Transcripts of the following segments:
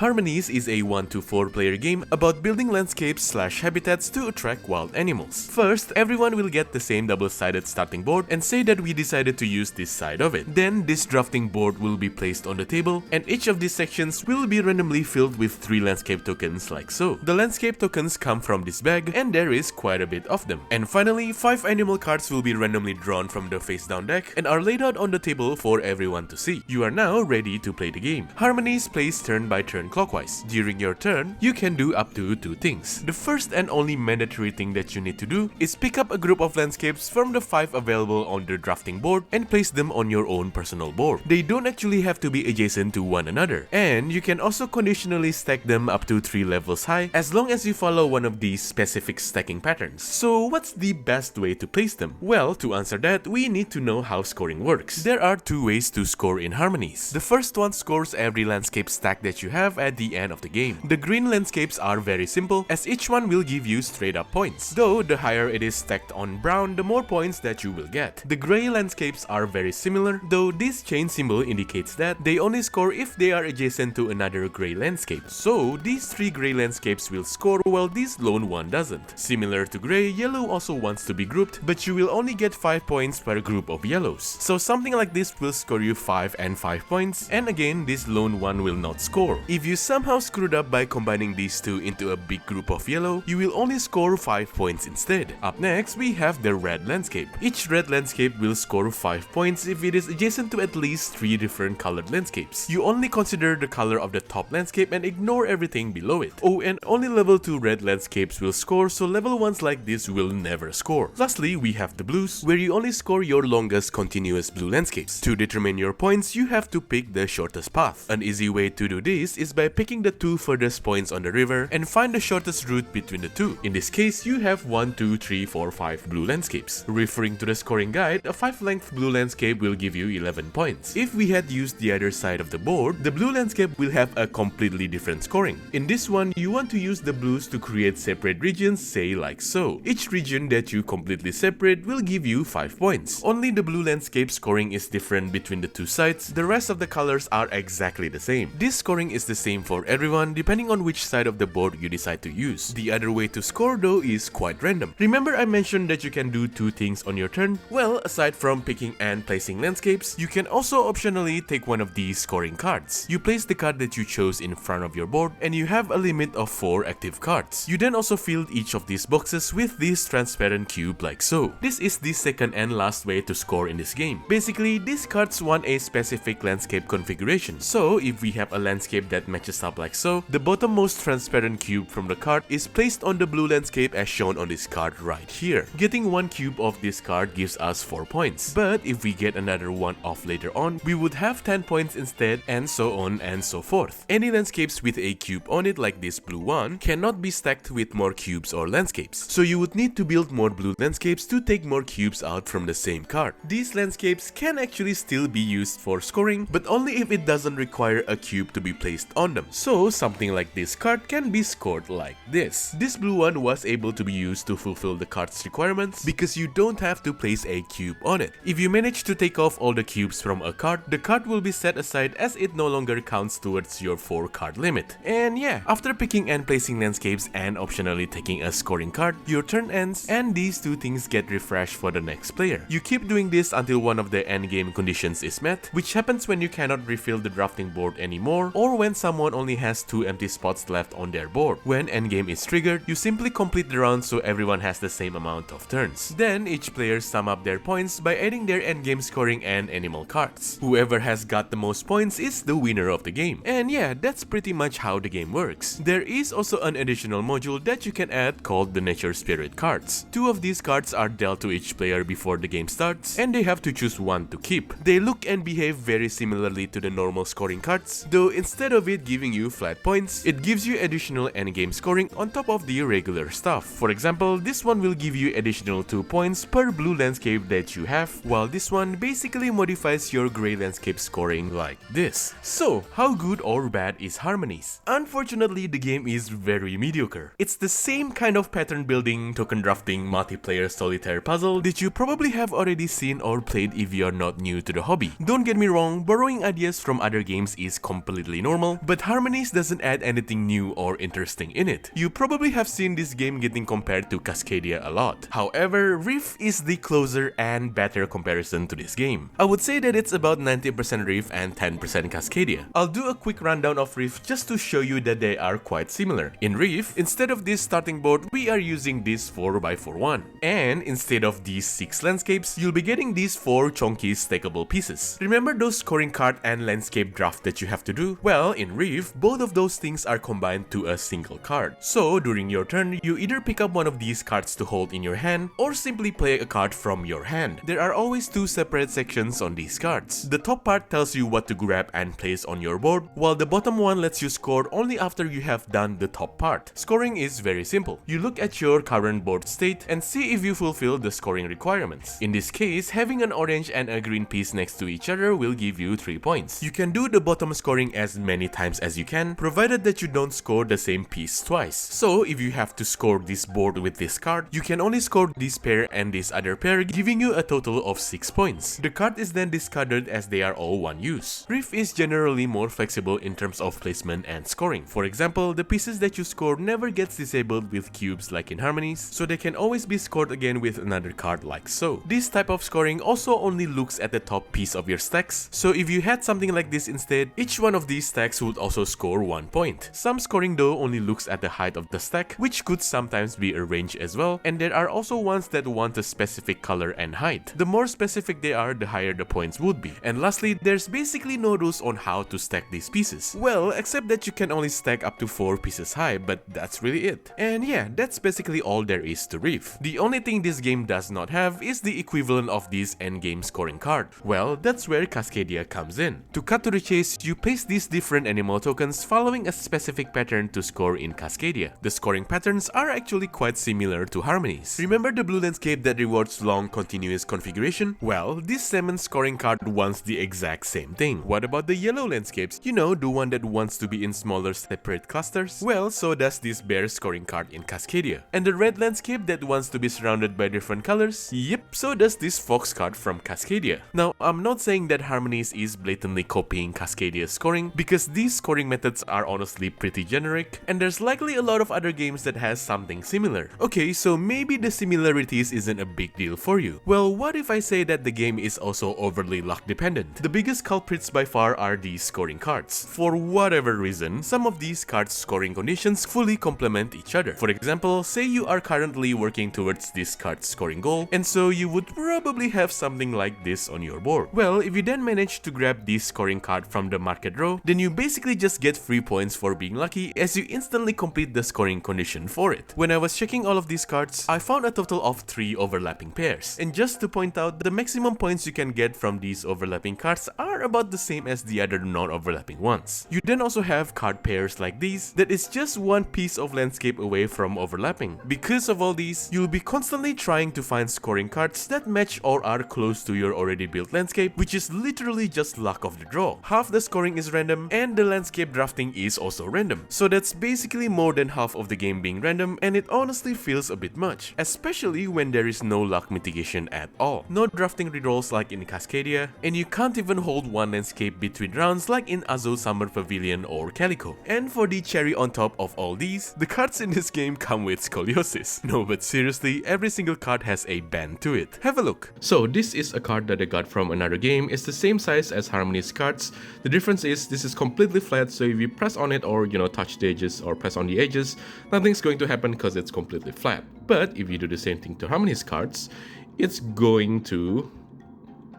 Harmonies is a 1 to 4 player game about building landscapes/habitats to attract wild animals. First, everyone will get the same double-sided starting board and say that we decided to use this side of it. Then this drafting board will be placed on the table, and each of these sections will be randomly filled with 3 landscape tokens like so. The landscape tokens come from this bag, and there is quite a bit of them. And finally, 5 animal cards will be randomly drawn from the face down deck and are laid out on the table for everyone to see. You are now ready to play the game. Harmonies plays turn by turn clockwise. During your turn, you can do up to 2 things. The first and only mandatory thing that you need to do is pick up a group of landscapes from the 5 available on the drafting board and place them on your own personal board. They don't actually have to be adjacent to one another, and you can also conditionally stack them up to 3 levels high as long as you follow one of these specific stacking patterns. So what's the best way to place them? Well, to answer that, we need to know how scoring works. There are 2 ways to score in Harmonies. The first one scores every landscape stack that you have at the end of the game. The green landscapes are very simple, as each one will give you straight up points, though the higher it is stacked on brown, the more points that you will get. The gray landscapes are very similar, though this chain symbol indicates that they only score if they are adjacent to another gray landscape. So these 3 gray landscapes will score while this lone one doesn't. Similar to gray, yellow also wants to be grouped, but you will only get 5 points per group of yellows. So something like this will score you 5 and 5 points, and again this lone one will not score. If you somehow screwed up by combining these 2 into a big group of yellow, you will only score 5 points instead. Up next, we have the red landscape. Each red landscape will score 5 points if it is adjacent to at least 3 different colored landscapes. You only consider the color of the top landscape and ignore everything below it. Oh, and only level 2 red landscapes will score, so level 1s like this will never score. Lastly, we have the blues, where you only score your longest continuous blue landscapes. To determine your points, you have to pick the shortest path. An easy way to do this is by picking the 2 furthest points on the river and find the shortest route between the 2. In this case, you have 1, 2, 3, 4, 5 blue landscapes. Referring to the scoring guide, a 5-length blue landscape will give you 11 points. If we had used the other side of the board, the blue landscape will have a completely different scoring. In this one, you want to use the blues to create separate regions, say like so. Each region that you completely separate will give you 5 points. Only the blue landscape scoring is different between the 2 sides. The rest of the colors are exactly the same. This scoring is the same for everyone depending on which side of the board you decide to use. The other way to score though is quite random. Remember I mentioned that you can do 2 things on your turn? Well, aside from picking and placing landscapes, you can also optionally take one of these scoring cards. You place the card that you chose in front of your board and you have a limit of 4 active cards. You then also fill each of these boxes with this transparent cube like so. This is the second and last way to score in this game. Basically, these cards want a specific landscape configuration. So if we have a landscape that matches up like so, the bottommost transparent cube from the card is placed on the blue landscape as shown on this card right here. Getting 1 cube of this card gives us 4 points, but if we get another one off later on, we would have 10 points instead, and so on and so forth. Any landscapes with a cube on it like this blue one cannot be stacked with more cubes or landscapes, so you would need to build more blue landscapes to take more cubes out from the same card. These landscapes can actually still be used for scoring, but only if it doesn't require a cube to be placed on them. So something like this card can be scored like this. This blue one was able to be used to fulfill the card's requirements because you don't have to place a cube on it. If you manage to take off all the cubes from a card, the card will be set aside as it no longer counts towards your 4 card limit. And yeah, after picking and placing landscapes and optionally taking a scoring card, your turn ends and these 2 things get refreshed for the next player. You keep doing this until one of the endgame conditions is met, which happens when you cannot refill the drafting board anymore or when someone only has 2 empty spots left on their board. When endgame is triggered, you simply complete the round so everyone has the same amount of turns. Then each player sum up their points by adding their endgame scoring and animal cards. Whoever has got the most points is the winner of the game. And yeah, that's pretty much how the game works. There is also an additional module that you can add called the Nature Spirit cards. 2 of these cards are dealt to each player before the game starts, and they have to choose one to keep. They look and behave very similarly to the normal scoring cards, though instead of it giving you flat points, it gives you additional endgame scoring on top of the regular stuff. For example, this one will give you additional 2 points per blue landscape that you have, while this one basically modifies your gray landscape scoring like this. So, how good or bad is Harmonies? Unfortunately, the game is very mediocre. It's the same kind of pattern building, token drafting, multiplayer solitaire puzzle that you probably have already seen or played if you're not new to the hobby. Don't get me wrong, borrowing ideas from other games is completely normal, but But Harmonies doesn't add anything new or interesting in it. You probably have seen this game getting compared to Cascadia a lot. However, Reef is the closer and better comparison to this game. I would say that it's about 90% Reef and 10% Cascadia. I'll do a quick rundown of Reef just to show you that they are quite similar. In Reef, instead of this starting board, we are using this 4x4 one. And instead of these 6 landscapes, you'll be getting these 4 chunky stackable pieces. Remember those scoring card and landscape draft that you have to do? Well, in Reef, both of those things are combined to a single card. So during your turn, you either pick up one of these cards to hold in your hand or simply play a card from your hand. There are always 2 separate sections on these cards. The top part tells you what to grab and place on your board, while the bottom one lets you score only after you have done the top part. Scoring is very simple. You look at your current board state and see if you fulfill the scoring requirements. In this case, having an orange and a green piece next to each other will give you 3 points. You can do the bottom scoring as many times as you can, provided that you don't score the same piece twice. So if you have to score this board with this card, you can only score this pair and this other pair, giving you a total of 6 points. The card is then discarded as they are all one use. Reef is generally more flexible in terms of placement and scoring. For example, the pieces that you score never gets disabled with cubes like in Harmonies, so they can always be scored again with another card like so. This type of scoring also only looks at the top piece of your stacks, so if you had something like this instead, each one of these stacks would also score 1 point. Some scoring though only looks at the height of the stack, which could sometimes be a range as well, and there are also ones that want a specific color and height. The more specific they are, the higher the points would be. And lastly, there's basically no rules on how to stack these pieces. Well, except that you can only stack up to 4 pieces high, but that's really it. And yeah, that's basically all there is to Reef. The only thing this game does not have is the equivalent of this endgame scoring card. Well, that's where Cascadia comes in. To cut to the chase, you place these different animal tokens following a specific pattern to score in Cascadia. The scoring patterns are actually quite similar to Harmonies. Remember the blue landscape that rewards long continuous configuration? Well, this salmon scoring card wants the exact same thing. What about the yellow landscapes? You know, the one that wants to be in smaller separate clusters? Well, so does this bear scoring card in Cascadia. And the red landscape that wants to be surrounded by different colors? Yep, so does this fox card from Cascadia. Now, I'm not saying that Harmonies is blatantly copying Cascadia's scoring, because these scoring methods are honestly pretty generic, and there's likely a lot of other games that has something similar. Okay, so maybe the similarities isn't a big deal for you. Well, what if I say that the game is also overly luck dependent? The biggest culprits by far are these scoring cards. For whatever reason, some of these cards' scoring conditions fully complement each other. For example, say you are currently working towards this card's scoring goal, and so you would probably have something like this on your board. Well, if you then manage to grab this scoring card from the market row, then you basically just get free points for being lucky, as you instantly complete the scoring condition for it. When I was checking all of these cards, I found a total of 3 overlapping pairs. And just to point out, the maximum points you can get from these overlapping cards are about the same as the other non-overlapping ones. You then also have card pairs like these that is just one piece of landscape away from overlapping. Because of all these, you'll be constantly trying to find scoring cards that match or are close to your already built landscape, which is literally just luck of the draw. Half the scoring is random, and the landscape drafting is also random. So that's basically more than half of the game being random, and it honestly feels a bit much, especially when there is no luck mitigation at all. No drafting rerolls like in Cascadia, and you can't even hold one landscape between rounds like in Azo Summer Pavilion or Calico. And for the cherry on top of all these, the cards in this game come with Scoliosis. No, but seriously, every single card has a band to it. Have a look. So this is a card that I got from another game. It's the same size as Harmonies cards. The difference is this is completely flat, so if you press on it or touch the edges or press on the edges, nothing's going to happen because it's completely flat. But if you do the same thing to Harmonies cards, it's going to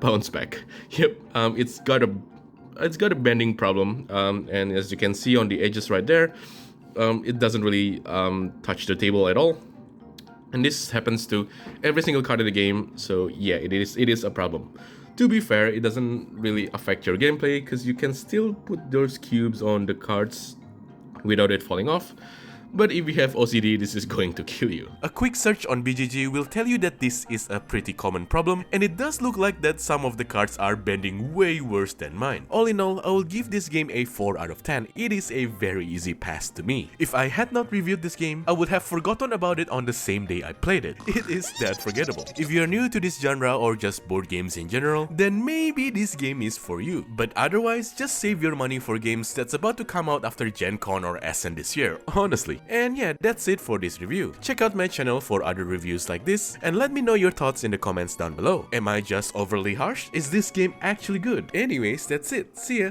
bounce back. Yep, it's got a bending problem, and as you can see on the edges right there, it doesn't really touch the table at all. And this happens to every single card in the game, so yeah, it is a problem. To be fair, it doesn't really affect your gameplay because you can still put those cubes on the cards without it falling off. But if you have OCD, this is going to kill you. A quick search on BGG will tell you that this is a pretty common problem, and it does look like that some of the cards are bending way worse than mine. All in all, I will give this game a 4 out of 10. It is a very easy pass to me. If I had not reviewed this game, I would have forgotten about it on the same day I played it. It is that forgettable. If you are new to this genre or just board games in general, then maybe this game is for you. But otherwise, just save your money for games that's about to come out after Gen Con or Essen this year, honestly. And yeah, that's it for this review. Check out my channel for other reviews like this, and let me know your thoughts in the comments down below. Am I just overly harsh? Is this game actually good? Anyways, that's it. See ya!